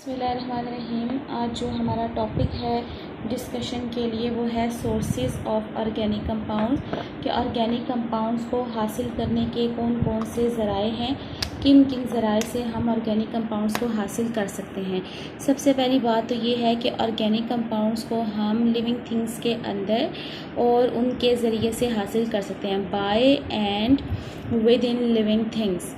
बिस्मिल्लाहिर्रहमानिर्रहीम। आज जो हमारा टॉपिक है डिस्कशन के लिए वो है सोर्सेज ऑफ ऑर्गेनिक कंपाउंड्स, कि ऑर्गेनिक कंपाउंड्स को हासिल करने के कौन कौन से ज़राए हैं, किन किन ज़राए से हम ऑर्गेनिक कंपाउंड्स को हासिल कर सकते हैं। सबसे पहली बात तो ये है कि ऑर्गेनिक कंपाउंड्स को हम लिविंग थिंग्स के अंदर और उनके ज़रिए से हासिल कर सकते हैं, by and within living things.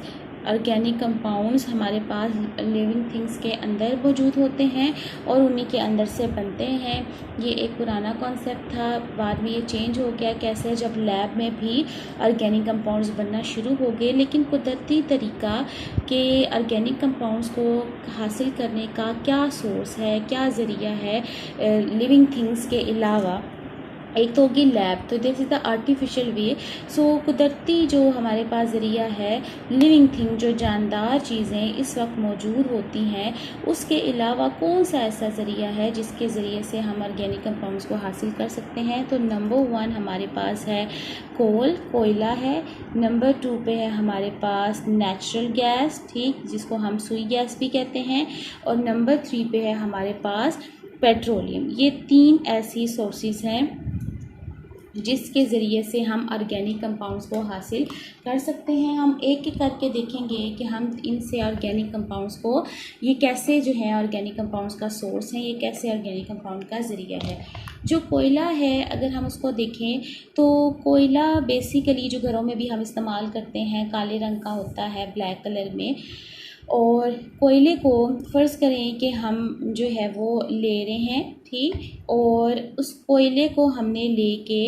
Organic compounds हमारे पास लिविंग थिंग्स के अंदर मौजूद होते हैं और उन्हीं के अंदर से बनते हैं। ये एक पुराना कॉन्सेप्ट था, बाद में ये चेंज हो गया। कैसे? जब लैब में भी ऑर्गेनिक कंपाउंड्स बनना शुरू हो गए, लेकिन कुदरती तरीका के ऑर्गेनिक कंपाउंड्स को हासिल करने का क्या सोर्स है, क्या ज़रिया है लिविंग थिंग्स के अलावा। एक तो होगी लैब, तो दिस इज़ द आर्टिफिशियल वे। सो कुदरती जो हमारे पास ज़रिया है, लिविंग थिंग जो जानदार चीज़ें इस वक्त मौजूद होती हैं, उसके अलावा कौन सा ऐसा ज़रिया है जिसके ज़रिए से हम ऑर्गेनिक कंपाउंड्स को हासिल कर सकते हैं। तो नंबर 1 हमारे पास है कोयला है। नंबर 2 पे है हमारे पास नेचुरल गैस, ठीक, जिसको हम सुई गैस भी कहते हैं। और नंबर 3 पे है हमारे पास पेट्रोलियम। ये 3 ऐसी सोर्सेज हैं जिसके ज़रिए से हम ऑर्गेनिक कंपाउंड्स को हासिल कर सकते हैं। हम एक एक करके देखेंगे कि हम इनसे ऑर्गेनिक कंपाउंड्स को, ये कैसे जो है ऑर्गेनिक कंपाउंड्स का सोर्स है, ये कैसे ऑर्गेनिक कंपाउंड का ज़रिया है। जो कोयला है, अगर हम उसको देखें तो कोयला बेसिकली जो घरों में भी हम इस्तेमाल करते हैं, काले रंग का होता है, ब्लैक कलर में। और कोयले को फ़र्ज़ करें कि हम जो है वो ले रहे हैं, ठीक, और उस कोयले को हमने लेके,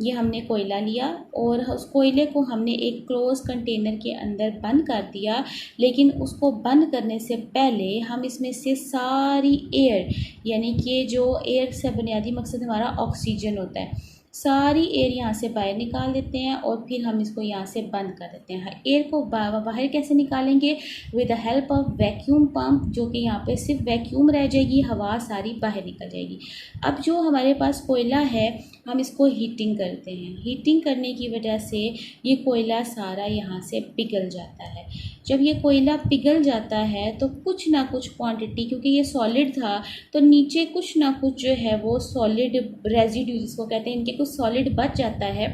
ये हमने कोयला लिया और उस कोयले को हमने एक क्लोज कंटेनर के अंदर बंद कर दिया। लेकिन उसको बंद करने से पहले हम इसमें से सारी एयर, यानी कि जो एयर से बुनियादी मकसद हमारा ऑक्सीजन होता है, सारी एयर यहाँ से बाहर निकाल देते हैं और फिर हम इसको यहाँ से बंद कर देते हैं। एयर को बाहर कैसे निकालेंगे? With the help of vacuum pump, जो कि यहाँ पे सिर्फ वैक्यूम रह जाएगी, हवा सारी बाहर निकल जाएगी। अब जो हमारे पास कोयला है, हम इसको हीटिंग करते हैं। हीटिंग करने की वजह से ये कोयला सारा यहाँ से पिघल जाता है। जब ये कोयला पिघल जाता है तो कुछ ना कुछ क्वांटिटी, क्योंकि ये सॉलिड था तो नीचे कुछ ना कुछ जो है वो सॉलिड रेजिड्यू जिसको कहते हैं, इनके कुछ सॉलिड बच जाता है,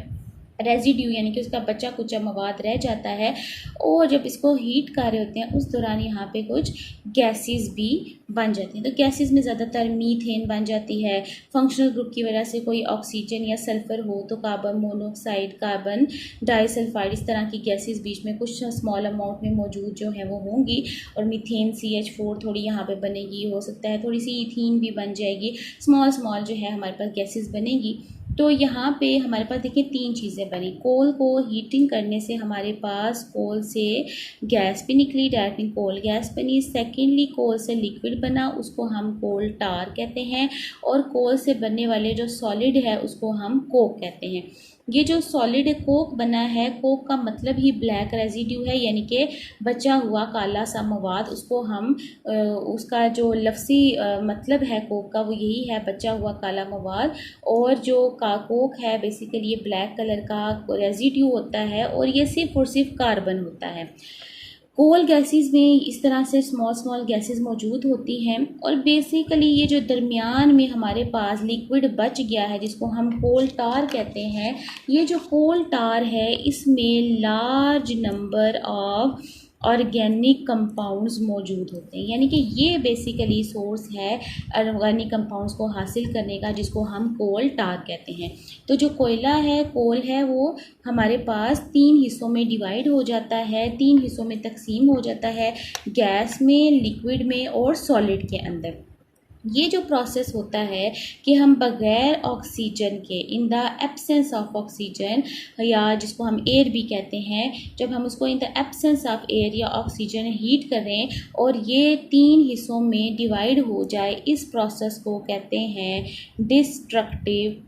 रेजिड्यू यानी कि उसका बचा कुचा मवाद रह जाता है। और जब इसको हीट कर रहे होते हैं उस दौरान यहाँ पे कुछ गैसेस भी बन जाती हैं। तो गैसेस में ज़्यादातर मीथेन बन जाती है। फंक्शनल ग्रुप की वजह से कोई ऑक्सीजन या सल्फ़र हो तो कार्बन मोनोऑक्साइड, कार्बन डाइसल्फाइड, इस तरह की गैसेस बीच में कुछ स्मॉल अमाउंट में मौजूद जो है वो होंगी। और मीथेन CH4 थोड़ी यहाँ पे बनेगी, हो सकता है थोड़ी सी इथीन भी बन जाएगी, स्मॉल जो है हमारे पास गैसेस बनेगी। तो यहाँ पे हमारे पास देखिए 3 चीज़ें बनी। कोल को हीटिंग करने से हमारे पास कोल से गैस भी निकली, डायरेक्टली कोल गैस बनी। सेकेंडली कोल से लिक्विड बना, उसको हम कोल टार कहते हैं। और कोल से बनने वाले जो सॉलिड है उसको हम कोक कहते हैं। ये जो सॉलिड कोक बना है, कोक का मतलब ही ब्लैक रेजिड्यू है, यानी कि बचा हुआ काला सा मवाद। उसको हम उसका जो लफ्ज़ी मतलब है कोक का वो यही है, बचा हुआ काला मवाद। और जो कोक है बेसिकली ये ब्लैक कलर का रेजिड्यू होता है और ये सिर्फ और सिर्फ कार्बन होता है। कोल गैसेस में इस तरह से स्मॉल गैसेस मौजूद होती हैं। और बेसिकली ये जो दरमियान में हमारे पास लिक्विड बच गया है जिसको हम कोल टार कहते हैं, ये जो कोल टार है इसमें large number of organic compounds मौजूद होते हैं। यानी कि ये बेसिकली सोर्स है ऑर्गेनिक कंपाउंड्स को हासिल करने का, जिसको हम कोल टार कहते हैं। तो जो कोयला है, कोल है, वो हमारे पास 3 हिस्सों में डिवाइड हो जाता है, 3 हिस्सों में तकसीम हो जाता है, गैस में, लिक्विड में और सॉलिड के अंदर। ये जो प्रोसेस होता है कि हम बग़ैर ऑक्सीजन के, इन द एब्सेंस ऑफ ऑक्सीजन, या जिसको हम एयर भी कहते हैं, जब हम उसको इन द एब्सेंस ऑफ एयर या ऑक्सीजन हीट करें और ये 3 हिस्सों में डिवाइड हो जाए, इस प्रोसेस को कहते हैं डिस्ट्रक्टिव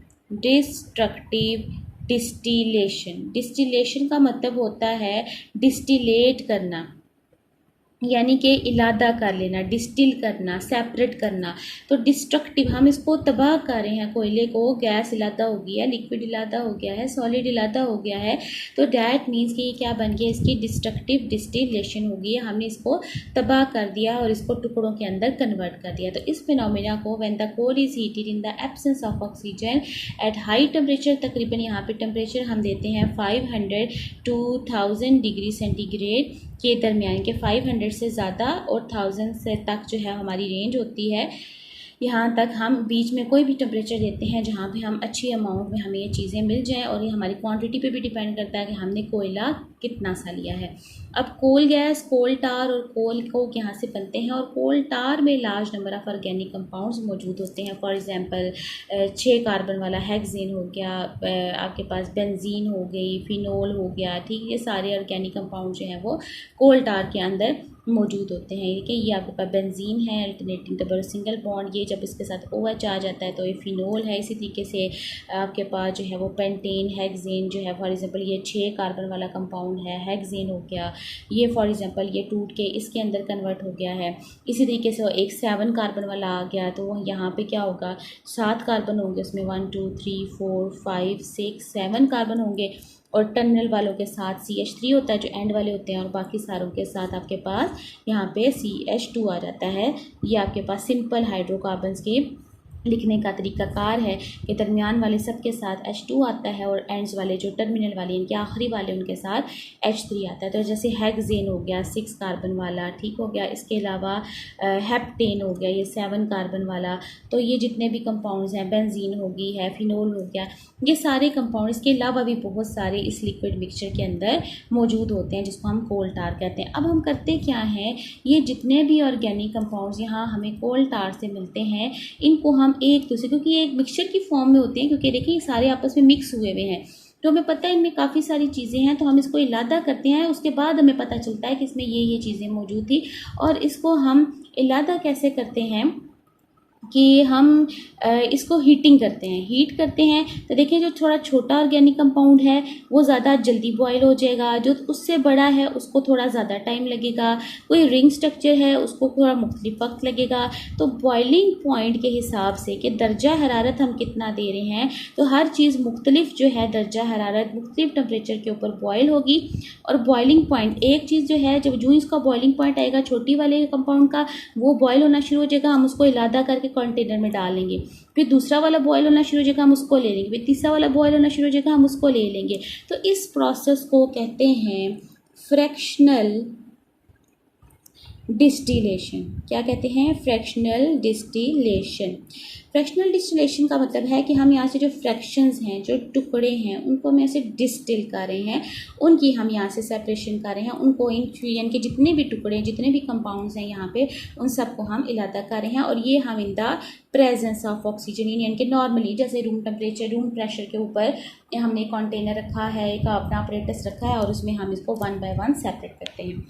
डिस्टिलेशन। डिस्टिलेशन का मतलब होता है डिस्टिलेट करना, यानी कि इलादा कर लेना, डिस्टिल करना, सेपरेट करना। तो डिस्ट्रक्टिव, हम इसको तबाह कर रहे हैं कोयले को, गैस इलादा हो गया, लिक्विड इलादा हो गया है, सॉलिड इलादा हो गया है, तो डैट मीन्स कि ये क्या बन गया, इसकी डिस्ट्रक्टिव डिस्टिलेशन हो गई है, हमने इसको तबाह कर दिया और इसको टुकड़ों के अंदर कन्वर्ट कर दिया। तो इस फिनोमिना को when the coal is heated in the absence of oxygen at high temperature, तकरीबन यहाँ पे टेम्परेचर हम देते हैं 500 to 1000 डिग्री सेंटीग्रेड के दरमियान, के 500 से ज़्यादा और 1000 से तक जो है हमारी रेंज होती है। यहाँ तक हम बीच में कोई भी टेम्परेचर देते हैं जहाँ पे हम अच्छी अमाउंट में हमें ये चीज़ें मिल जाएं, और ये हमारी क्वांटिटी पे भी डिपेंड करता है कि हमने कोयला कितना सा लिया है। अब कोल गैस, कोल टार और कोल कोक यहाँ से बनते हैं, और कोल टार में large number of organic compounds मौजूद होते हैं। फॉर एग्जांपल 6 कार्बन वाला हेक्सेन हो गया, आपके पास बेंजीन हो गई, फिनोल हो गया, ठीक, ये सारे ऑर्गेनिक कंपाउंड जो हैं वो कोल टार के अंदर मौजूद होते हैं। कि ये आपके पास बेंजीन है, अल्टरनेटिंग डबल सिंगल बॉन्ड, ये जब इसके साथ OH आ जाता है तो ये फिनोल है। इसी तरीके से आपके पास जो है वो पेंटेन, हेक्सेन जो है, फॉर एग्जांपल ये 6 कार्बन वाला कंपाउंड है, हेक्सेन हो गया, ये फॉर एग्जांपल ये टूट के इसके अंदर कन्वर्ट हो गया है। इसी तरीके से एक 7 कार्बन वाला आ गया, तो यहाँ पे क्या होगा, 7 कार्बन होंगे उसमें, 1 2 3 4 5 6 7 कार्बन होंगे, और टर्मिनल वालों के साथ CH3 होता है जो एंड वाले होते हैं, और बाकी सारों के साथ आपके पास यहाँ पे CH2 आ जाता है। ये आपके पास सिंपल हाइड्रोकार्बन्स के लिखने का तरीकाकार है कि दरमियान वाले सब के साथ H2 आता है, और एंड्स वाले जो टर्मिनल वाले इनके आखिरी वाले उनके साथ H3 आता है। तो जैसे हेक्सेन हो गया 6 कार्बन वाला, ठीक हो गया। इसके अलावा हेप्टेन हो गया, ये 7 कार्बन वाला। तो ये जितने भी कंपाउंड्स हैं, बेंजीन हो गई है, फिनोल हो गया, ये सारे कंपाउंड, इसके अलावा भी बहुत सारे इस लिक्विड मिक्सचर के अंदर मौजूद होते हैं, जिसको हम कोल टार कहते हैं। अब हम करते क्या हैं, ये जितने भी ऑर्गेनिक कंपाउंड्स यहाँ हमें कोल टार से मिलते हैं, इनको हम एक दूसरे, क्योंकि ये एक मिक्सचर की फॉर्म में होते हैं, क्योंकि देखिए सारे आपस में मिक्स हुए हुए हैं, तो हमें पता है इनमें काफ़ी सारी चीज़ें हैं, तो हम इसको इलादा करते हैं, उसके बाद हमें पता चलता है कि इसमें ये चीज़ें मौजूद थी। और इसको हम इलादा कैसे करते हैं कि हम इसको हीटिंग करते हैं, हीट करते हैं। तो देखिए जो थोड़ा छोटा ऑर्गेनिक कंपाउंड है वो ज़्यादा जल्दी बॉयल हो जाएगा, जो उससे बड़ा है उसको थोड़ा ज़्यादा टाइम लगेगा, कोई रिंग स्ट्रक्चर है उसको थोड़ा मुख्तलिफ वक्त लगेगा। तो बॉइलिंग पॉइंट के हिसाब से कि दर्जा हरारत हम कितना दे रहे हैं, तो हर चीज़ मुख्तलिफ जो है दर्जा हरारत मुख्तलिफ टेम्परेचर के ऊपर बॉयल होगी। और बॉइलिंग पॉइंट एक चीज़ जो है, जब जो इसका बॉइलिंग पॉइंट आएगा छोटी वाले कंपाउंड का, वो बॉयल होना शुरू हो जाएगा, हम उसको इलादा करके कंटेनर में डाल लेंगे। फिर दूसरा वाला बॉयल होना शुरू हो जाएगा, हम उसको ले लेंगे। फिर तीसरा वाला बॉयल होना शुरू हो जाएगा, हम उसको ले लेंगे। तो इस प्रोसेस को कहते हैं फ्रैक्शनल डिस्टिलेशन। क्या कहते हैं, फ्रैक्शनल डिस्टिलेशन। फ्रैक्शनल डिस्टिलेशन का मतलब है कि हम यहाँ से जो फ्रैक्शंस हैं, जो टुकड़े हैं, उनको हम ऐसे डिस्टिल कर रहे हैं, उनकी हम यहाँ से सेपरेशन कर रहे हैं, उनको यानी कि जितने भी टुकड़े, जितने भी कंपाउंड्स हैं यहाँ पे, उन सबको हम इलादा कर रहे हैं। और ये हम in the presence of oxygen, यानी कि नॉर्मली जैसे रूम टेम्परेचर, रूम प्रेशर के ऊपर हमने कंटेनर रखा है, एक अपना अपरेटस रखा है, और उसमें हम इसको 1 बाय 1 सेपरेट करते हैं।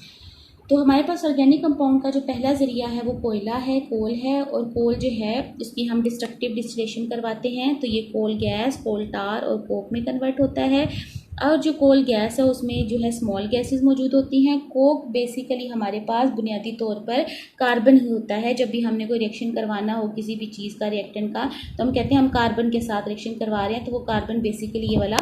तो हमारे पास ऑर्गेनिक कंपाउंड का जो पहला ज़रिया है वो कोयला है, कोल है। और कोल जो है इसकी हम डिस्ट्रक्टिव डिस्टिलेशन करवाते हैं, तो ये कोल गैस, कोल टार और कोक में कन्वर्ट होता है। और जो कोल गैस है उसमें जो है स्मॉल गैसेस मौजूद होती हैं। कोक बेसिकली हमारे पास बुनियादी तौर पर कार्बन ही होता है। जब भी हमने कोई रिएक्शन करवाना हो किसी भी चीज़ का, रिएक्टेंट का, तो हम कहते हैं हम कार्बन के साथ रिएक्शन करवा रहे हैं, तो वो कार्बन बेसिकली ये वाला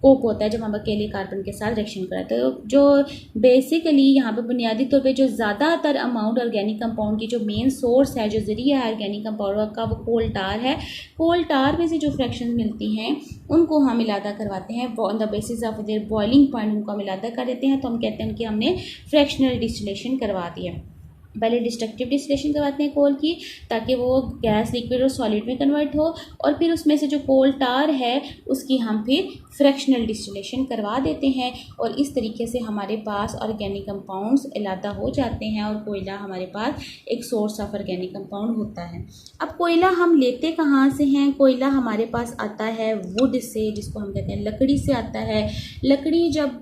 कोक होता है जब हम अकेले कार्बन के साथ रिएक्शन कराते हैं। तो जो बेसिकली यहाँ पे बुनियादी तौर पे जो ज़्यादातर अमाउंट ऑर्गेनिक कंपाउंड की जो मेन सोर्स है, जो ज़रिया है ऑर्गेनिक कंपाउंड का, वो कोल टार है। कोल टार में से जो फ्रैक्शन मिलती हैं उनको हम इलादा करवाते हैं on the basis of their boiling point, उनको हम इलादा कर देते हैं। तो हम कहते हैं कि हमने फ्रैक्शनल डिस्टिलेशन करवा दी है। पहले डिस्ट्रक्टिव डिस्टिलेशन करवाते हैं कोल की, ताकि वो गैस, लिक्विड और सॉलिड में कन्वर्ट हो, और फिर उसमें से जो कोल टार है उसकी हम फिर फ्रैक्शनल डिस्टिलेशन करवा देते हैं। और इस तरीके से हमारे पास ऑर्गेनिक कंपाउंड्स इलादा हो जाते हैं, और कोयला हमारे पास एक सोर्स ऑफ ऑर्गेनिक कंपाउंड होता है। अब कोयला हम लेते कहाँ से हैं? कोयला हमारे पास आता है वुड से, जिसको हम कहते हैं लकड़ी से आता है। लकड़ी जब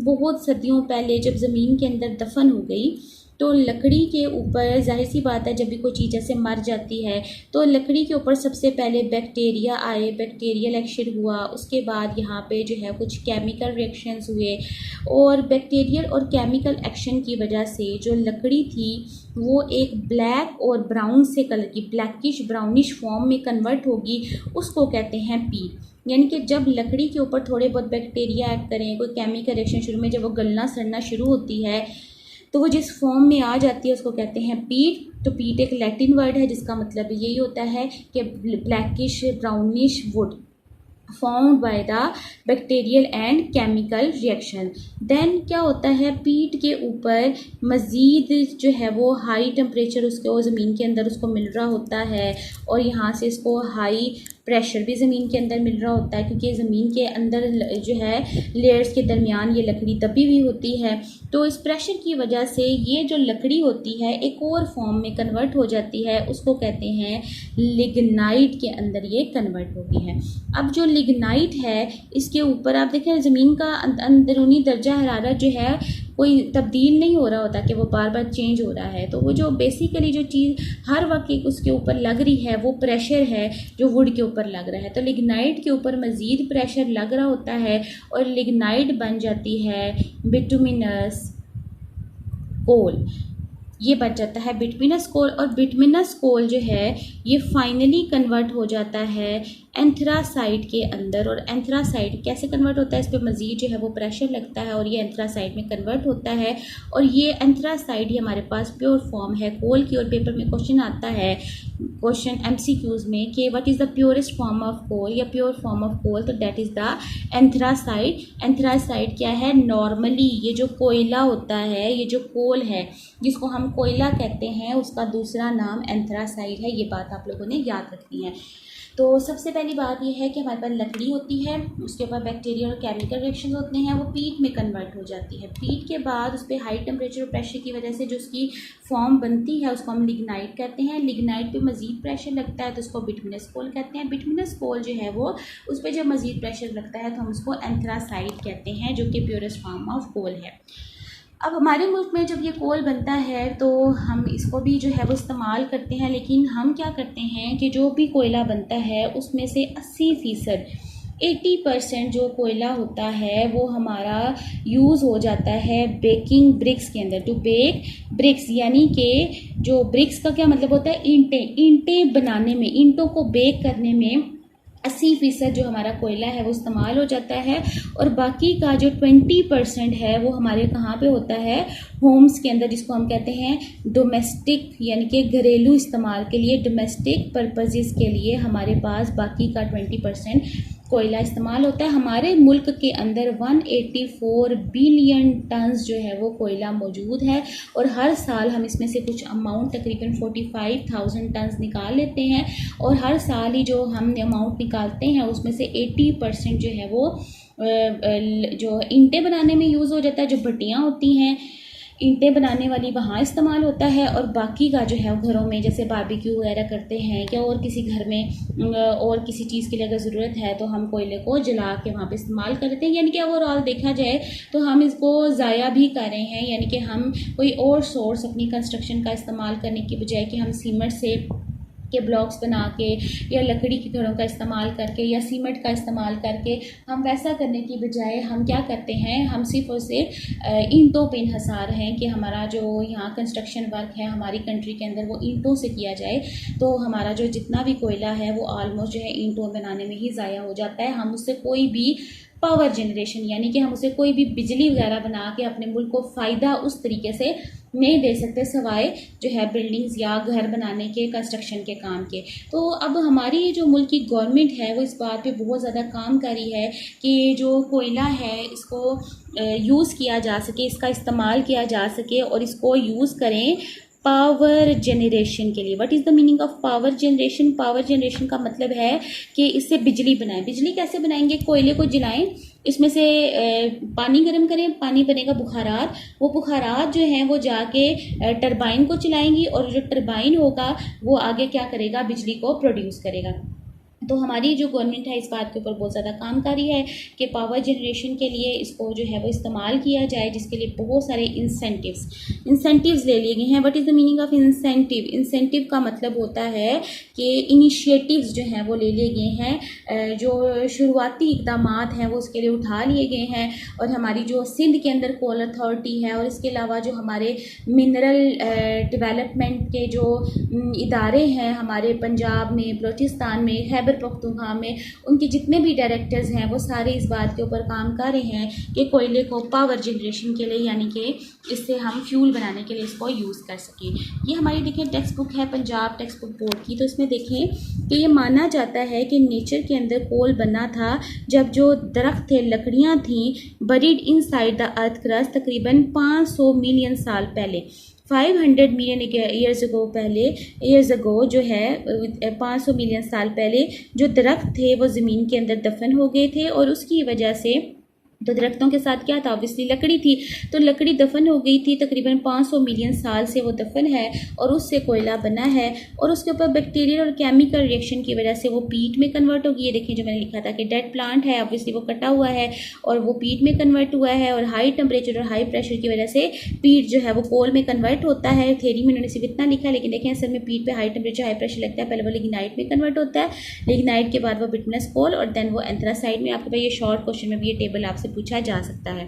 बहुत सदियों पहले जब ज़मीन के अंदर दफन हो गई, तो लकड़ी के ऊपर जाहिर सी बात है, जब भी कोई चीज़ ऐसे मर जाती है तो लकड़ी के ऊपर सबसे पहले बैक्टीरिया आए, बैक्टीरियल एक्शन हुआ, उसके बाद यहाँ पे जो है कुछ केमिकल रिएक्शंस हुए, और बैक्टीरियल और केमिकल एक्शन की वजह से जो लकड़ी थी वो एक ब्लैक और ब्राउन से कलर की, ब्लैकिश ब्राउनिश फॉर्म में कन्वर्ट होगी, उसको कहते हैं पीट। यानी कि जब लकड़ी के ऊपर थोड़े बहुत बैक्टीरिया ऐड करें, कोई केमिकल रिएक्शन शुरू में जब वो गलना सड़ना शुरू होती है तो वो जिस फॉर्म में आ जाती है उसको कहते हैं पीट। तो पीट एक लैटिन वर्ड है जिसका मतलब यही होता है कि blackish brownish wood found by the bacterial and chemical reaction. Then क्या होता है, पीट के ऊपर मज़ीद जो है वो हाई टेम्परेचर उसको ज़मीन के अंदर उसको मिल रहा होता है, और यहाँ से इसको हाई प्रेशर भी ज़मीन के अंदर मिल रहा होता है, क्योंकि ज़मीन के अंदर जो है लेयर्स के दरमियान ये लकड़ी दबी हुई होती है। तो इस प्रेशर की वजह से ये जो लकड़ी होती है एक और फॉर्म में कन्वर्ट हो जाती है, उसको कहते हैं लिग्नाइट के अंदर ये कन्वर्ट होती है। अब जो लिग्नाइट है इसके ऊपर आप देखें ज़मीन का अंदरूनी दर्जा हरारत जो है कोई तब्दील नहीं हो रहा होता कि वो बार बार चेंज हो रहा है, तो वो जो बेसिकली जो चीज़ हर वक्त उसके ऊपर लग रही है वो प्रेशर है जो वुड के ऊपर लग रहा है। तो लिग्नाइट के ऊपर मज़ीद प्रेशर लग रहा होता है और लिग्नाइट बन जाती है बिटुमिनस कोल, ये बच जाता है बिटुमिनस कोल। और बिटुमिनस कोल जो है ये फाइनली कन्वर्ट हो जाता है एंथ्रासाइट के अंदर। और एंथ्रासाइट कैसे कन्वर्ट होता है, इस पर मज़ीद जो है वो प्रेशर लगता है और ये एंथ्रासाइट में कन्वर्ट होता है। और ये एंथ्रासाइट ही हमारे पास प्योर फॉर्म है कोल की। और पेपर में क्वेश्चन आता है, क्वेश्चन MCQs में, कि what is the purest form of coal या प्योर फॉर्म ऑफ कोल, तो that is the anthracite. Anthracite क्या है, नॉर्मली ये जो कोयला होता है, ये जो कोल है जिसको हम कोयला कहते हैं, उसका दूसरा नाम एंथ्रासाइट है। ये बात आप लोगों ने याद रखनी है। तो सबसे पहली बात यह है कि हमारे पास लकड़ी होती है, उसके ऊपर बैक्टीरिया और केमिकल रिएक्शन होते हैं, वो पीट में कन्वर्ट हो जाती है। पीट के बाद उस पर हाई टेम्परेचर और प्रेशर की वजह से जो उसकी फॉर्म बनती है उसको हम लिग्नाइट कहते हैं। लिग्नाइट पे मज़ीद प्रेशर लगता है तो उसको बिटुमिनस कोल कहते हैं। बिटुमिनस कोल जो है वो उस पर जब मज़ीद प्रेशर लगता है तो हम उसको एंथ्रासाइट कहते हैं, जो कि प्योरेस्ट फॉर्म ऑफ कोल है। अब हमारे मुल्क में जब ये कोल बनता है तो हम इसको भी जो है वो इस्तेमाल करते हैं, लेकिन हम क्या करते हैं कि जो भी कोयला बनता है उसमें से 80% 80% जो कोयला होता है वो हमारा यूज़ हो जाता है बेकिंग ब्रिक्स के अंदर। टू बेक ब्रिक्स यानी कि जो ब्रिक्स का क्या मतलब होता है, ईंटें बनाने में, ईंटों को बेक करने में 80% जो हमारा कोयला है वो इस्तेमाल हो जाता है। और बाकी का जो 20% है वो हमारे कहाँ पे होता है, होम्स के अंदर, जिसको हम कहते हैं डोमेस्टिक, यानी कि घरेलू इस्तेमाल के लिए, डोमेस्टिक पर्पसेस के लिए हमारे पास बाकी का 20% कोयला इस्तेमाल होता है। हमारे मुल्क के अंदर 184 बिलियन टन्स जो है वो कोयला मौजूद है और हर साल हम इसमें से कुछ अमाउंट तकरीबन 45,000 टन्स निकाल लेते हैं। और हर साल ही जो हम अमाउंट निकालते हैं उसमें से 80% जो है वो जो ईंटें बनाने में यूज़ हो जाता है, जो भट्टियाँ होती हैं ईंटें बनाने वाली, वहाँ इस्तेमाल होता है। और बाकी का जो है घरों में जैसे बारबेक्यू वगैरह करते हैं या और किसी घर में और किसी चीज़ के लिए अगर ज़रूरत है तो हम कोयले को जला के वहाँ पे इस्तेमाल करते हैं। यानी कि ओवरऑल देखा जाए तो हम इसको ज़ाया भी कर रहे हैं, यानी कि हम कोई और सोर्स अपनी कंस्ट्रक्शन का इस्तेमाल करने की बजाय कि हम सीमेंट से के ब्लॉक्स बना के या लकड़ी के घरों का इस्तेमाल करके या सीमेंट का इस्तेमाल करके, हम वैसा करने की बजाय हम क्या करते हैं, हम सिर्फ और सिर्फ ईंटों पे इन्हसार हैं कि हमारा जो यहाँ कंस्ट्रक्शन वर्क है हमारी कंट्री के अंदर वो ईंटों से किया जाए। तो हमारा जो जितना भी कोयला है वो ऑलमोस्ट जो है ईंटों बनाने में ही ज़ाया हो जाता है। हम उससे कोई भी पावर जनरेशन यानी कि हम उसे कोई भी बिजली वगैरह बना के अपने मुल्क को फ़ायदा उस तरीके से नहीं दे सकते, सवाए जो है बिल्डिंग्स या घर बनाने के, कंस्ट्रक्शन के काम के। तो अब हमारी जो मुल्क की गवर्नमेंट है वो इस बात पे बहुत ज़्यादा काम कर रही है कि जो कोयला है इसको यूज़ किया जा सके, इसका इस्तेमाल किया जा सके और इसको यूज़ करें पावर जनरेशन के लिए। What is the meaning of power generation? Power generation का मतलब है कि इससे बिजली बनाएं। बिजली कैसे बनाएंगे? कोयले को जलाएं, इसमें से पानी गर्म करें, पानी बनेगा बुखारात, वो बुखारात जो हैं वो जाके टरबाइन को चलाएंगी और जो टरबाइन होगा वो आगे क्या करेगा, बिजली को प्रोड्यूस करेगा। तो हमारी जो गवर्नमेंट है इस बात के ऊपर बहुत ज़्यादा काम कर रही है कि पावर जनरेशन के लिए इसको जो है वो इस्तेमाल किया जाए, जिसके लिए बहुत सारे इंसेंटिव्स ले लिए गए हैं। What is the meaning of incentive? Incentive का मतलब होता है कि इनिशिएटिव्स जो हैं वो ले लिए गए हैं, जो शुरुआती इकदाम हैं वो उसके लिए उठा लिए गए हैं। और हमारी जो सिंध के अंदर कोल अथॉरिटी है और इसके अलावा जो हमारे मिनरल डेवलपमेंट के जो इदारे हैं हमारे पंजाब में, बलूचिस्तान में, खैबर पख्तूनख्वा में, उनके जितने भी डायरेक्टर्स हैं वो सारे इस बात के ऊपर काम कर रहे हैं कि कोयले को पावर जनरेशन के लिए, यानी कि इससे हम फ्यूल बनाने के लिए इसको यूज़ कर सकें। ये हमारी देखें टेक्स्ट बुक है पंजाब टेक्स्ट बुक बोर्ड की, तो इसमें देखें कि ये माना जाता है कि नेचर के अंदर कोल बना था जब जो दरख्त थे, लकड़ियाँ थीं, buried inside the earth crust, तकरीबन 500 मिलियन साल पहले, 500 मिलियन ईयर्स अगो जो है 500 मिलियन साल पहले जो दरख्त थे वो ज़मीन के अंदर दफन हो गए थे। और उसकी वजह से तो दरख्तों के साथ क्या था, ऑब्वियसली लकड़ी थी, तो लकड़ी दफन हो गई थी, तकरीबन 500 मिलियन साल से वो दफन है और उससे कोयला बना है। और उसके ऊपर बैक्टीरियल और केमिकल रिएक्शन की वजह से वो पीट में कन्वर्ट होगी। ये देखिए जो मैंने लिखा था कि डेड प्लांट है, ऑब्वियसली वो कटा हुआ है और वो पीट में कन्वर्ट हुआ है। और हाई टेम्परेचर और हाई प्रेशर की वजह से पीट जो है वो कोल में कन्वर्ट होता है। थ्योरी में उन्होंने सिर्फ इतना लिखा है, लेकिन देखें असल में पीट पे हाई टेम्परेचर हाई प्रेशर लगता है, पहले वो लिग्नाइट में कन्वर्ट होता है, लिग्नाइट के बाद वो बिटमस कोल और देन वो एंथ्रासाइड में। आपके पास ये शॉर्ट क्वेश्चन में भी ये टेबल आपसे पूछा जा सकता है।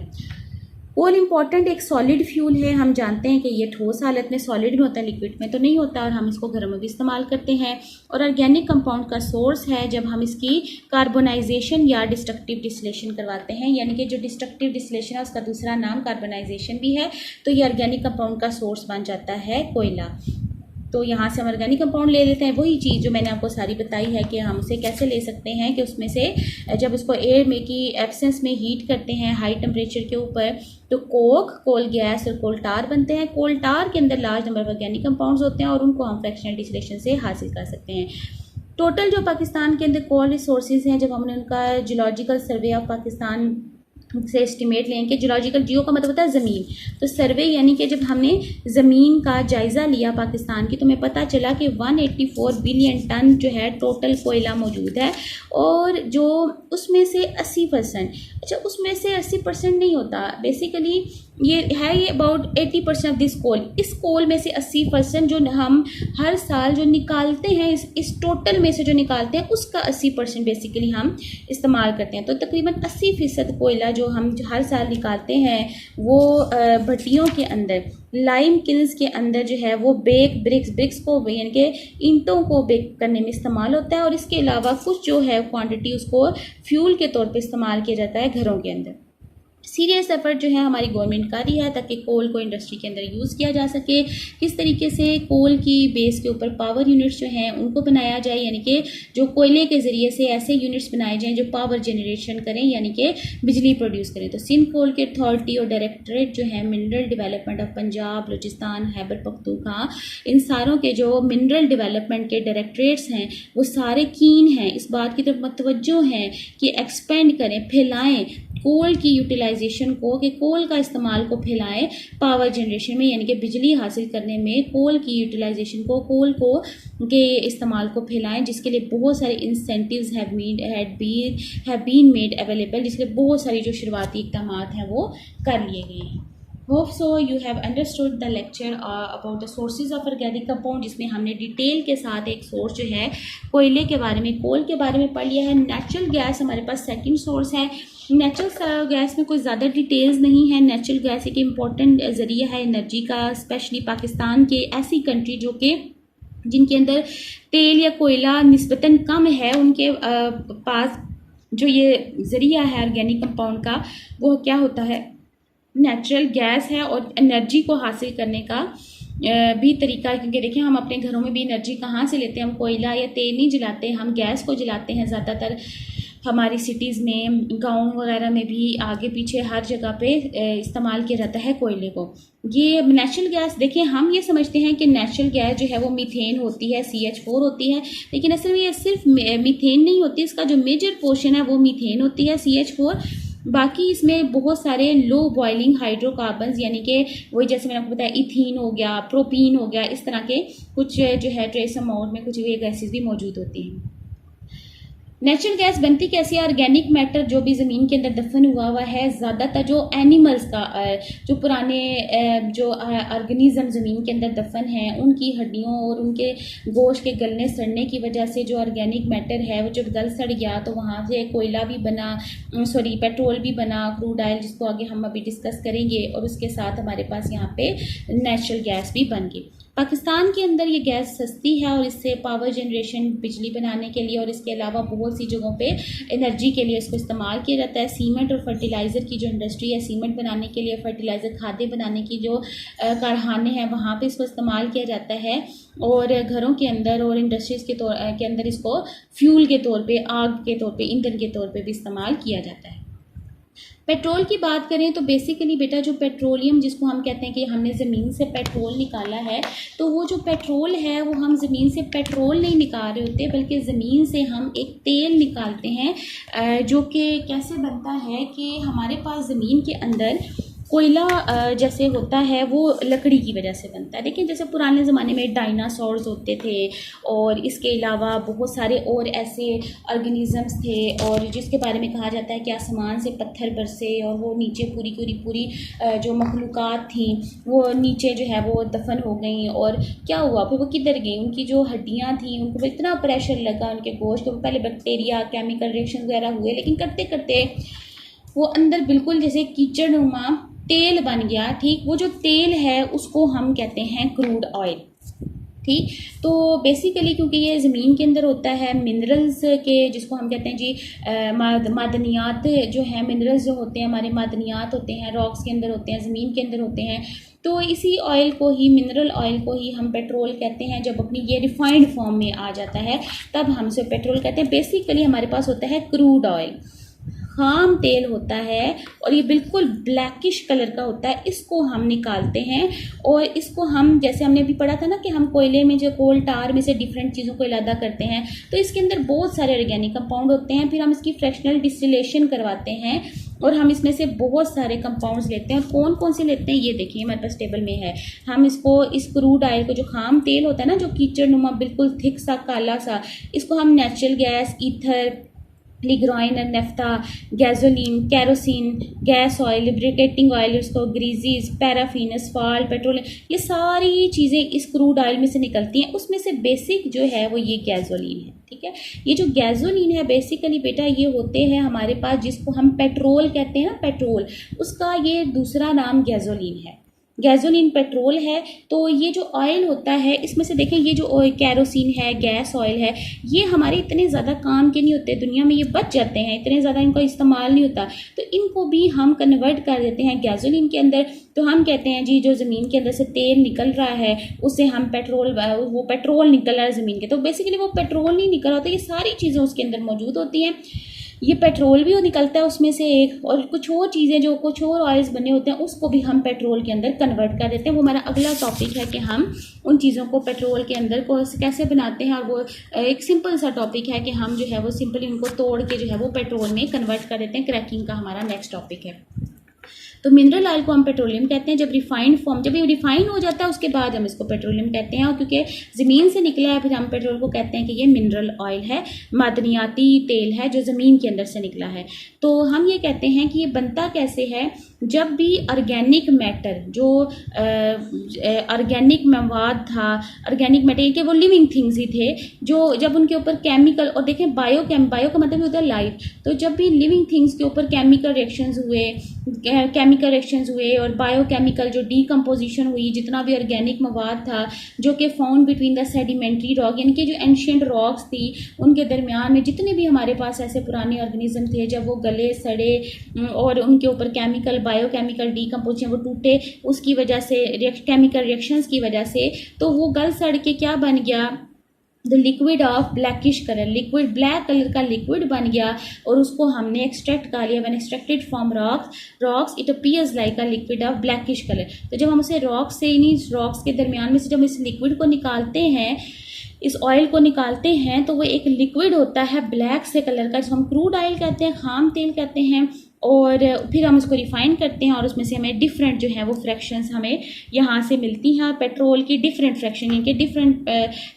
कोल इंपॉर्टेंट एक सॉलिड फ्यूल है। हम जानते हैं कि ये ठोस हालत में सॉलिड में होता है, लिक्विड में तो नहीं होता, और हम इसको घरों में भी इस्तेमाल करते हैं। और ऑर्गेनिक कंपाउंड का सोर्स है जब हम इसकी कार्बोनाइजेशन या डिस्ट्रक्टिव डिस्टिलेशन करवाते हैं, यानी कि जो डिस्ट्रक्टिव डिस्टिलेशन है उसका दूसरा नाम कार्बोनाइजेशन भी है। तो ये ऑर्गेनिक कंपाउंड का सोर्स बन जाता है कोयला। तो यहाँ से हम ऑर्गेनिक कंपाउंड ले लेते हैं, वही चीज़ जो मैंने आपको सारी बताई है कि हम उसे कैसे ले सकते हैं कि उसमें से जब उसको एयर में की एब्सेंस में हीट करते हैं हाई टेम्परेचर के ऊपर, तो कोक, कोल गैस और कोल टार बनते हैं। कोल टार के अंदर large number of organic compounds होते हैं और उनको हम फ्रैक्शनल डिस्टिलेशन से हासिल कर सकते हैं। टोटल जो पाकिस्तान के अंदर कोल रिसोर्सेज हैं, जब हमने उनका जियोलॉजिकल सर्वे ऑफ पाकिस्तान से एस्टिमेट लें कि जियोलॉजिकल, जियो का मतलब होता है ज़मीन, तो सर्वे यानी कि जब हमने ज़मीन का जायज़ा लिया पाकिस्तान की, तो हमें पता चला कि 184 बिलियन टन जो है टोटल कोयला मौजूद है। और जो उसमें से 80%, अच्छा उसमें से 80% नहीं होता, बेसिकली ये है ये अबाउट 80% ऑफ दिस कोल। इस कोल में से 80% जो हम हर साल जो निकालते हैं, इस टोटल में से जो निकालते हैं उसका 80% बेसिकली हम इस्तेमाल करते हैं। तो तकरीबन 80% कोयला जो हम हर साल निकालते हैं वो भट्टियों के अंदर, लाइम किल्स के अंदर जो है वो ब्रिक्स को यानी कि ईंटों को बेक करने में इस्तेमाल होता है। और इसके अलावा कुछ जो है क्वांटिटी उसको फ्यूल के तौर पे इस्तेमाल किया जाता है घरों के अंदर। सीरियस एफर्ट जो है हमारी गवर्नमेंट कर रही है ताकि कोल को इंडस्ट्री के अंदर यूज़ किया जा सके। किस तरीके से कोल की बेस के ऊपर पावर यूनिट्स जो हैं उनको बनाया जाए, यानी कि जो कोयले के ज़रिए से ऐसे यूनिट्स बनाए जाएं जो पावर जनरेशन करें, यानी कि बिजली प्रोड्यूस करें। तो सिंध कोल की अथॉरिटी और डायरेक्टरेट जो है mineral development of Punjab, Balochistan, Khyber Pakhtunkhwa, इन सारों के जो मिनरल डेवलपमेंट के डायरेक्टरेट्स हैं वो सारे कीन हैं, इस बात की तरफ मतवज्जो हैं कि एक्सपेंड करें, फैलाएँ कोल की यूटिलाइजेशन को, कि कोल का इस्तेमाल को फैलाएं पावर जनरेशन में, यानी कि बिजली हासिल करने में कोल की यूटिलाइजेशन को, कोल को के इस्तेमाल को फैलाएं, जिसके लिए बहुत सारे incentives have been made available, जिसके लिए बहुत सारी जो शुरुआती इक़दाम हैं वो कर लिए गए हैं। Hope so you have understood the lecture about the sources of organic compound, जिसमें हमने डिटेल के साथ एक सोर्स जो है कोयले के बारे में, कोल के बारे में पढ़ लिया है। नेचुरल गैस हमारे पास सेकंड सोर्स है। नेचुरल गैस में कोई ज़्यादा डिटेल्स नहीं है। नेचुरल गैस एक इम्पॉर्टेंट ज़रिया है एनर्जी का, स्पेशली पाकिस्तान के ऐसी कंट्री जो कि जिनके अंदर तेल या कोयला निस्बतन कम है, उनके पास जो ये ज़रिया है ऑर्गेनिक कंपाउंड का वो क्या होता है, नेचुरल गैस है। और एनर्जी को हासिल करने का भी तरीका है, क्योंकि देखिए हम अपने घरों में भी एनर्जी कहाँ से लेते हैं, हम कोयला या तेल नहीं जलाते, हम गैस को जलाते हैं। ज़्यादातर हमारी सिटीज़ में, गांव वगैरह में भी आगे पीछे हर जगह पे इस्तेमाल किया जाता है कोयले को। ये नेचुरल गैस, देखिए हम ये समझते हैं कि नेचुरल गैस जो है वो मीथेन होती है, CH4 होती है, लेकिन असल में ये सिर्फ मीथेन नहीं होती, इसका जो मेजर पोर्शन है वो मीथेन होती है, CH4। बाकी इसमें बहुत सारे लो बॉइलिंग हाइड्रोकार्बन्स, यानी कि वही जैसे मैंने आपको बताया इथीन हो गया, प्रोपीन हो गया, इस तरह के कुछ जो है ट्रेस अमाउंट में कुछ ये गैसेज भी मौजूद होती हैं। नेचुरल गैस बनती कैसी है? ऑर्गेनिक मैटर जो भी ज़मीन के अंदर दफन हुआ है, ज़्यादातर जो एनिमल्स का जो पुराने जो ऑर्गेनिज्म ज़मीन के अंदर दफन हैं, उनकी हड्डियों और उनके गोश्त के गलने सड़ने की वजह से जो ऑर्गेनिक मैटर है वो जब गल सड़ गया तो वहाँ से कोयला भी बना, सॉरी पेट्रोल भी बना, क्रूड ऑयल, जिसको आगे हम अभी डिस्कस करेंगे, और उसके साथ हमारे पास यहाँ पे नेचुरल गैस भी बन गई। पाकिस्तान के अंदर ये गैस सस्ती है और इससे पावर जनरेशन, बिजली बनाने के लिए, और इसके अलावा बहुत सी जगहों पे एनर्जी के लिए इसको इस्तेमाल किया जाता है। सीमेंट और फर्टिलाइज़र की जो इंडस्ट्री है, सीमेंट बनाने के लिए, फर्टिलाइज़र खादें बनाने की जो कारखाने हैं, वहाँ पे इसको इस्तेमाल किया जाता है, और घरों के अंदर और इंडस्ट्रीज़ के अंदर इसको फ्यूल के तौर पर, आग के तौर पर, ईंधन के तौर पर भी इस्तेमाल किया जाता है। पेट्रोल की बात करें तो बेसिकली बेटा जो पेट्रोलियम, जिसको हम कहते हैं कि हमने ज़मीन से पेट्रोल निकाला है, तो वो जो पेट्रोल है वो हम ज़मीन से पेट्रोल नहीं निकाल रहे होते, बल्कि ज़मीन से हम एक तेल निकालते हैं, जो कि कैसे बनता है कि हमारे पास ज़मीन के अंदर कोयला जैसे होता है वो लकड़ी की वजह से बनता है। देखिए जैसे पुराने ज़माने में डायनासोर्स होते थे, और इसके अलावा बहुत सारे और ऐसे ऑर्गेनिजम्स थे, और जिसके बारे में कहा जाता है कि आसमान से पत्थर बरसे और वो नीचे पूरी जो मखलूक़ात थी वो नीचे जो है वो दफन हो गई, और क्या हुआ फिर वो किधर गई? उनकी जो हड्डियाँ थी उनको इतना प्रेशर लगा उनके गोश्त को, पहले बैक्टीरिया, केमिकल रिएक्शन वगैरह हुए, लेकिन करते करते वो अंदर बिल्कुल जैसे कीचड़ नुमा तेल बन गया। ठीक, वो जो तेल है उसको हम कहते हैं क्रूड ऑयल। ठीक, तो बेसिकली क्योंकि ये ज़मीन के अंदर होता है, मिनरल्स के, जिसको हम कहते हैं जी मादनियात जो है, मिनरल्स जो होते हैं हमारे मादनियात होते हैं, रॉक्स के अंदर होते हैं, ज़मीन के अंदर होते हैं, तो इसी ऑयल को ही, मिनरल ऑयल को ही हम पेट्रोल कहते हैं। जब अपनी ये रिफाइंड फॉर्म में आ जाता है तब हम इसे पेट्रोल कहते हैं। बेसिकली हमारे पास होता है क्रूड ऑयल, खाम तेल होता है, और ये बिल्कुल ब्लैकिश कलर का होता है। इसको हम निकालते हैं, और इसको हम, जैसे हमने अभी पढ़ा था ना कि हम कोयले में जो कोल टार में से डिफरेंट चीज़ों को अलग करते हैं, तो इसके अंदर बहुत सारे ऑर्गेनिक कंपाउंड होते हैं। फिर हम इसकी फ्रैक्शनल डिस्टिलेशन करवाते हैं, और हम इसमें से बहुत सारे कंपाउंड्स लेते हैं। और कौन कौन से लेते हैं ये देखिए हमारे पास टेबल में है। हम इसको, इस क्रूड ऑयल को, जो खाम तेल होता है ना, जो कीचड़ नुमा बिल्कुल थिक सा काला सा, इसको हम natural gas, ether, ligroin, naphtha, gasoline, kerosene, gas oil, lubricating oil, इसको ग्रीजीज, पैराफिन, असफाल्ट, पेट्रोल, ये सारी चीज़ें इस क्रूड ऑयल में से निकलती हैं। उसमें से बेसिक जो है वो ये गैसोलीन है। ठीक है, ये जो गैसोलीन है बेसिकली बेटा ये होते हैं हमारे पास, जिसको हम पेट्रोल कहते हैं ना, पेट्रोल, उसका ये दूसरा नाम गैसोलीन है। गैसोलीन पेट्रोल है। तो ये जो ऑयल होता है इसमें से देखें, ये जो कैरोसिन है, गैस ऑयल है, ये हमारे इतने ज़्यादा काम के नहीं होते, दुनिया में ये बच जाते हैं, इतने ज़्यादा इनका इस्तेमाल नहीं होता, तो इनको भी हम कन्वर्ट कर देते हैं गैसोलीन के अंदर। तो हम कहते हैं जी जो ज़मीन के अंदर से तेल निकल रहा है उससे हम पेट्रोल, वो पेट्रोल निकल रहा है ज़मीन के, तो बेसिकली वो पेट्रोल नहीं निकल रहा होता, ये सारी चीज़ें उसके अंदर मौजूद होती हैं। ये पेट्रोल भी निकलता है उसमें से एक, और कुछ और चीज़ें जो कुछ और ऑयल्स बने होते हैं उसको भी हम पेट्रोल के अंदर कन्वर्ट कर देते हैं। वो हमारा अगला टॉपिक है कि हम उन चीज़ों को पेट्रोल के अंदर को कैसे बनाते हैं, और वो एक सिंपल सा टॉपिक है कि हम जो है वो सिंपली उनको तोड़ के जो है वो पेट्रोल में कन्वर्ट कर देते हैं। क्रैकिंग का हमारा नेक्स्ट टॉपिक है। तो मिनरल ऑयल को हम पेट्रोलियम कहते हैं। जब रिफाइंड फॉर्म, जब ये रिफाइन हो जाता है उसके बाद हम इसको पेट्रोलियम कहते हैं, और क्योंकि ज़मीन से निकला है फिर हम पेट्रोल को कहते हैं कि ये मिनरल ऑयल है, मादनियाती तेल है जो ज़मीन के अंदर से निकला है। तो हम ये कहते हैं कि ये बनता कैसे है, जब भी ऑर्गेनिक मैटर, जो ऑर्गेनिक मवाद था, ऑर्गेनिक मैटर के वो लिविंग थिंग्स ही थे, जो जब उनके ऊपर केमिकल, और देखें बायो का मतलब होता है लाइफ, तो जब भी लिविंग थिंग्स के ऊपर केमिकल रिएक्शंस हुए और बायोकेमिकल जो डीकम्पोजिशन हुई, जितना भी ऑर्गेनिक मवाद था जो कि found between the sedimentary rock, यानी कि जो एंशियंट रॉक्स थी उनके दरमियान में जितने भी हमारे पास ऐसे पुराने ऑर्गेनिज्म थे, जब वो गले सड़े और उनके ऊपर केमिकल, बायोकेमिकल डीकम्पोजिशन वो टूटे, उसकी वजह से केमिकल रिएक्शंस की वजह से, तो वो गल सड़ के क्या बन गया, the liquid of blackish colour, liquid black colour का लिक्विड बन गया, और उसको हमने एक्सट्रैक्ट कर लिया। When extracted from rocks it appears like a liquid of blackish colour. तो जब हम उसे रॉक्स से, इन्हीं रॉक्स के दरमियान में से जब इस लिक्विड को निकालते हैं, इस ऑयल को निकालते हैं, तो वो एक लिक्विड होता है ब्लैक से कलर का, जिसको हम क्रूड ऑयल कहते हैं, खाम तेल कहते हैं। और फिर हम उसको रिफ़ाइन करते हैं और उसमें से हमें डिफरेंट जो है वो फ्रैक्शंस हमें यहाँ से मिलती हैं। पेट्रोल की डिफरेंट फ्रैक्शन, यानी कि डिफरेंट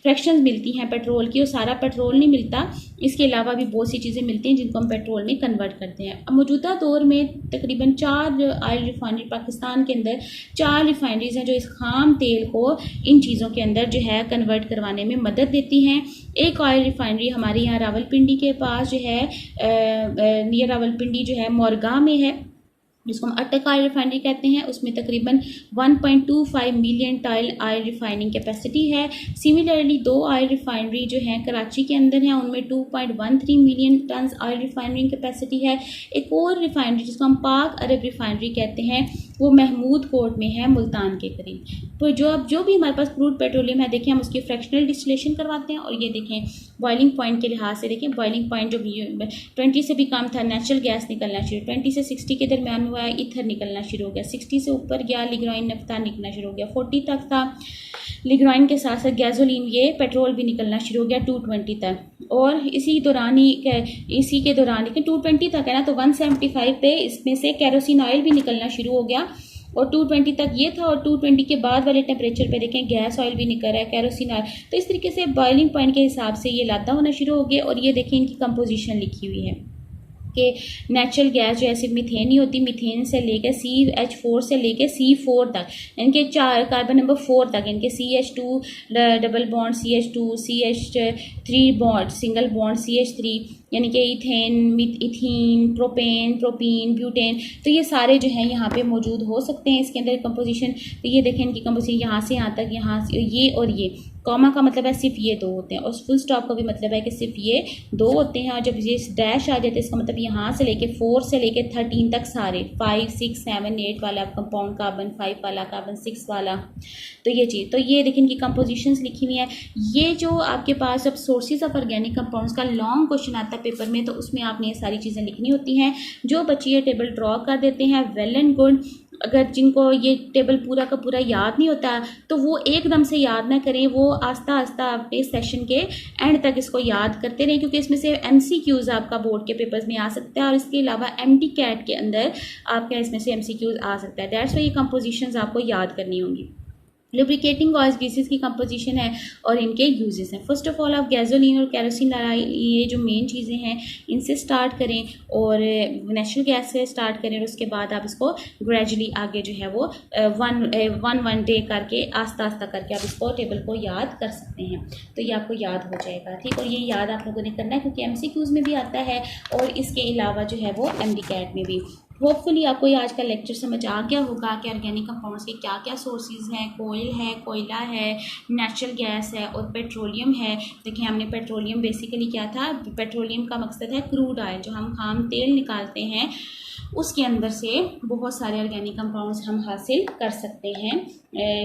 फ्रैक्शंस मिलती हैं पेट्रोल की, और सारा पेट्रोल नहीं मिलता, इसके अलावा भी बहुत सी चीज़ें मिलती हैं जिनको हम पेट्रोल में कन्वर्ट करते हैं। अब मौजूदा दौर में तकरीबन 4 ऑयल रिफाइनरी पाकिस्तान के अंदर 4 रिफाइनरीज हैं जो इस खाम तेल को इन चीज़ों के अंदर जो है कन्वर्ट करवाने में मदद देती हैं। एक ऑयल रिफाइनरी हमारे यहाँ रावलपिंडी के पास जो है नियर रावलपिंडी जो है मोरगांव में है, जिसको हम अटक ऑयल रिफाइनरी कहते हैं। उसमें तकरीबन 1.25 million ton oil refining capacity है। सिमिलरली 2 ऑयल रिफाइनरी जो हैं कराची के अंदर हैं, उनमें 2.13 million ton oil refining capacity है। एक और रिफाइनरी जिसको हम पाक अरब रिफाइनरी कहते हैं वो महमूद कोट में है, मुल्तान के करीब। तो जो भी हमारे पास क्रूड पेट्रोलियम है, देखें हम उसकी फ्रैक्शनल डिस्टिलेशन करवाते हैं, और ये देखें बॉइलिंग पॉइंट के लिहाज से देखें बॉइलिंग पॉइंट जो 20 से भी कम था नेचुरल गैस निकलना शुरू, 20 से 60 के दरमियान हुआ है ईथर निकलना शुरू हो गया, 60 से ऊपर गया लिग्राइन नफ्ता निकलना शुरू हो गया, 40 तक था लिग्राइन के साथ साथ गैसोलीन ये पेट्रोल भी निकलना शुरू हो गया 220 तक। और इसी के दौरान लेकिन 220 तक है ना, तो 175 पे इसमें से केरोसिन ऑयल भी निकलना शुरू हो गया, और 220 तक ये था, और 220 के बाद वाले टेम्परेचर पे देखें गैस ऑयल भी निकल रहा है, केरोसिन ऑयल। तो इस तरीके से बॉइलिंग पॉइंट के हिसाब से ये लादा होना शुरू हो गया। और ये देखें इनकी कंपोजिशन लिखी हुई है कि नेचुरल गैस जो है सिर्फ मीथेन ही होती, मीथेन से लेकर CH4 से लेकर C4 तक, इनके 4 कार्बन नंबर 4 तक, इनके CH2 double bond CH2, CH3 bond single bond CH3, यानी कि इथेन, इथीन, प्रोपीन, ब्यूटेन, तो ये सारे जो हैं यहाँ पे मौजूद हो सकते हैं इसके अंदर कंपोजिशन। तो ये देखें इनकी कंपोजिशन यहाँ से यहाँ तक, यहाँ से ये, और ये कॉमा का मतलब है सिर्फ ये 2 होते हैं, और फुल स्टॉप का भी मतलब है कि सिर्फ ये 2 होते हैं। और जब ये डैश आ जाते हैं इसका मतलब यहाँ से लेके 4 से लेके 13 तक सारे 5, 6, 7, 8 वाला कंपाउंड कार्बन, 5 वाला कार्बन, 6 वाला, तो ये चीज़। तो ये देखिए इनकी कंपोजिशंस लिखी हुई है। ये जो आपके पास अब सोर्सेज ऑफ ऑर्गेनिक कंपाउंड्स का लॉन्ग क्वेश्चन आता है पेपर में, तो उसमें आपने ये सारी चीज़ें लिखनी होती हैं। जो बच्चे ये टेबल ड्रॉ कर देते हैं वेल एंड गुड, अगर जिनको ये टेबल पूरा का पूरा याद नहीं होता तो वो एकदम से याद ना करें, वो आस्ता आस्ता आपके सेशन के एंड तक इसको याद करते रहें, क्योंकि इसमें से MCQs आपका बोर्ड के पेपर्स में आ सकता है, और इसके अलावा MD कैट के अंदर आपका इसमें से MCQs आ सकता है। दैट्स वाई ये कंपोजिशंस आपको याद करनी होंगी। लुब्रिकेटिंग ऑयल्स ग्रीसेस की कंपोजिशन है और इनके यूजेस हैं। फर्स्ट ऑफ ऑल आप गैसोलीन और केरोसिन ये जो मेन चीज़ें हैं इनसे स्टार्ट करें, और नेचुरल गैस से स्टार्ट करें, और उसके बाद आप इसको ग्रेजुअली आगे जो है वो वन डे करके आस्ता आस्ता करके आप इसको टेबल को याद कर सकते हैं। तो ये आपको याद हो जाएगा, ठीक। और ये याद आप लोगों ने करना है क्योंकि MCQs में भी आता है, और इसके अलावा जो है वो MD कैट में भी। होपफुली आपको ये आज का लेक्चर समझ आ गया होगा कि ऑर्गेनिक कंपाउंड्स के क्या क्या सोर्सेज हैं। कोयल है, कोयला है, नेचुरल गैस है और पेट्रोलियम है। देखिए हमने पेट्रोलियम बेसिकली क्या था, पेट्रोलियम का मकसद है क्रूड ऑयल, जो हम खाम तेल निकालते हैं उसके अंदर से बहुत सारे ऑर्गेनिक कंपाउंड्स हम हासिल कर सकते हैं,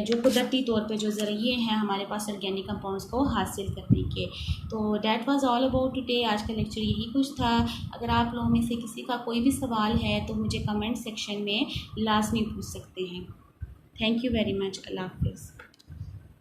जो कुदरती तौर पे जो ज़रिए हैं हमारे पास ऑर्गेनिक कंपाउंड्स को हासिल करने के। तो that was all about today. आज का लेक्चर यही कुछ था। अगर आप लोगों में से किसी का कोई भी सवाल है तो मुझे कमेंट सेक्शन में लाजमी पूछ सकते हैं। Thank you very much. Allah हाफिज़।